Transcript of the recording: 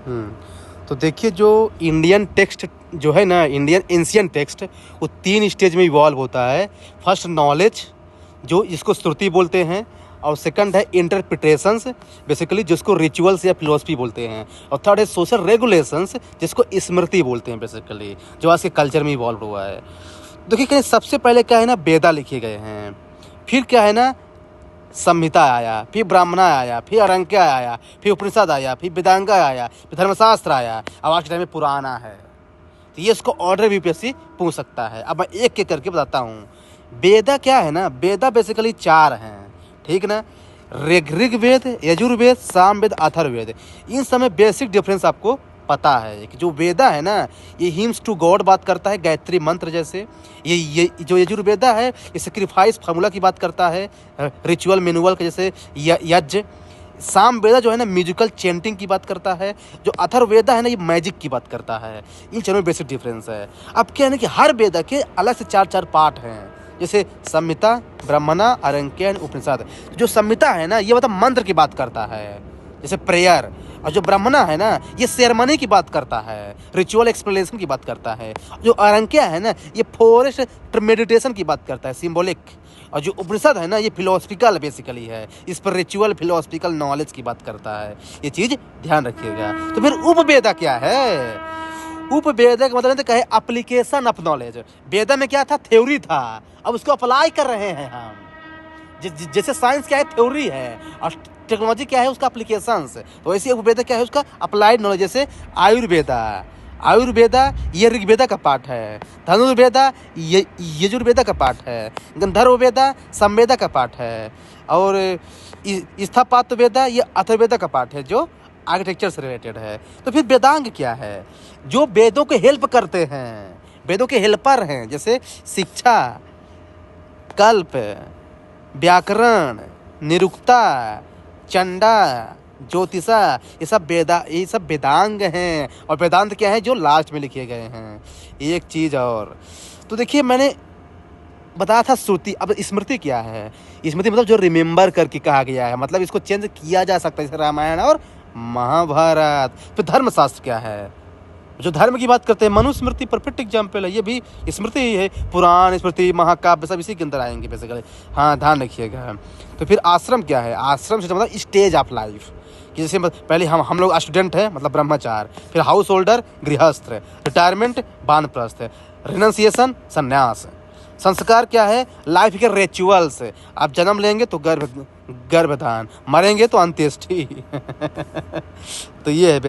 हम्म, तो देखिए जो इंडियन टेक्स्ट जो है ना, इंडियन एंशियंट टेक्स्ट, वो 3 स्टेज में इवॉल्व होता है। फर्स्ट नॉलेज, जो जिसको श्रुति बोलते हैं, और सेकंड है इंटरप्रिटेशंस, बेसिकली जिसको रिचुअल्स या फिलोसफी बोलते हैं, और थर्ड है सोशल रेगुलेशंस, जिसको स्मृति बोलते हैं बेसिकली, जो आज के कल्चर में इवॉल्व हुआ है। देखिए कहीं सबसे पहले क्या है ना, वेदा लिखे गए हैं, फिर क्या है ना, संहिता आया, फिर ब्राह्मणा आया, फिर अरंक्या आया, फिर उपनिषद आया, फिर वेदांगा आया, फिर धर्मशास्त्र आया, अब आज के टाइम में पुराना है। तो ये इसको ऑर्डर भी यूपीएससी पूछ सकता है। अब मैं एक एक करके बताता हूँ। वेदा क्या है ना, वेदा बेसिकली 4 हैं, ठीक ना। ऋग्वेद, यजुर्वेद, सामवेद, अथर्ववेद। इन समय बेसिक डिफरेंस आपको पता है कि जो वेदा है ना, ये हिम्स टू गॉड बात करता है, गायत्री मंत्र जैसे। ये जो यजुर्वेदा है, ये सेक्रीफाइस फार्मूला की बात करता है, रिचुअल मैनुअल के जैसे यज्ञ। सामवेदा जो है ना, म्यूजिकल चेंटिंग की बात करता है। जो अथर्ववेदा है ना, ये मैजिक की बात करता है। इन चारों में बेसिक डिफरेंस है। अब क्या है ना कि हर वेदा के अलग से 4-4 पार्ट हैं, जैसे संहिता, ब्राह्मणा, अरंक्य, उपनिषद। जो संहिता है ना, ये मतलब मंत्र की बात करता है, जैसे प्रेयर। और जो ब्राह्मणा है ना, ये सेरेमनी की बात करता है, रिचुअल एक्सप्लेनेशन की बात करता है। जो अरंक्य है ना, ये फॉरेस्ट मेडिटेशन की बात करता है, सिंबॉलिक। और जो उपनिषद है ना, ये फिलोसफिकल बेसिकली है, इस पर रिचुअल फिलोसफिकल नॉलेज की बात करता है। ये चीज ध्यान रखिएगा। तो फिर उपवेदा क्या है? उपवेदा का मतलब क्या है? Application of knowledge. वेदा में क्या था? थ्योरी था, अब उसको अप्लाई कर रहे हैं हम। जैसे साइंस क्या है? थ्योरी है, और टेक्नोलॉजी क्या है? उसका एप्लीकेशंस। तो वैसे उपवेदा क्या है? उसका अप्लाइड नॉलेज। जैसे आयुर्वेदा, आयुर्वेदा ये ऋग्वेदा का पार्ट है। धनुर्वेदा ये यजुर्वेदा का पार्ट है। गंधर्ववेदा संवेदा का पार्ट है। और स्थापत्यवेदा ये अथर्ववेदा का पार्ट है, जो आर्किटेक्चर से रिलेटेड है। तो फिर वेदांग क्या है? जो वेदों को हेल्प करते हैं, वेदों के हेल्पर हैं, जैसे शिक्षा, कल्प, व्याकरण, निरुक्ता, चंडा, ज्योतिषा, ये सब वेदांग हैं। और वेदांत क्या है? जो लास्ट में लिखे गए हैं। एक चीज और, तो देखिए मैंने बताया था श्रुति। अब स्मृति क्या है? स्मृति मतलब जो रिमेम्बर करके कहा गया है, मतलब इसको चेंज किया जा सकता है, जैसे रामायण और महाभारत। फिर धर्मशास्त्र क्या है? जो धर्म की बात करते हैं, मनुस्मृति परफेक्ट एग्जाम्पल है, ये भी स्मृति ही है। पुराण, स्मृति, महाकाव्य सब इसी के अंदर आएंगे बेसिकली। हाँ, ध्यान रखिएगा। तो फिर आश्रम क्या है? आश्रम से मतलब स्टेज ऑफ लाइफ, कि जैसे पहले हम लोग स्टूडेंट हैं, मतलब ब्रह्मचार। फिर हाउस होल्डर गृहस्थ, रिटायरमेंट वानप्रस्थ, रिनंसिएशन संन्यास। संस्कार क्या है? लाइफ के रिचुअल्स। आप जन्म लेंगे तो गर्भधान, मरेंगे तो अंत्येष्टि। तो ये है।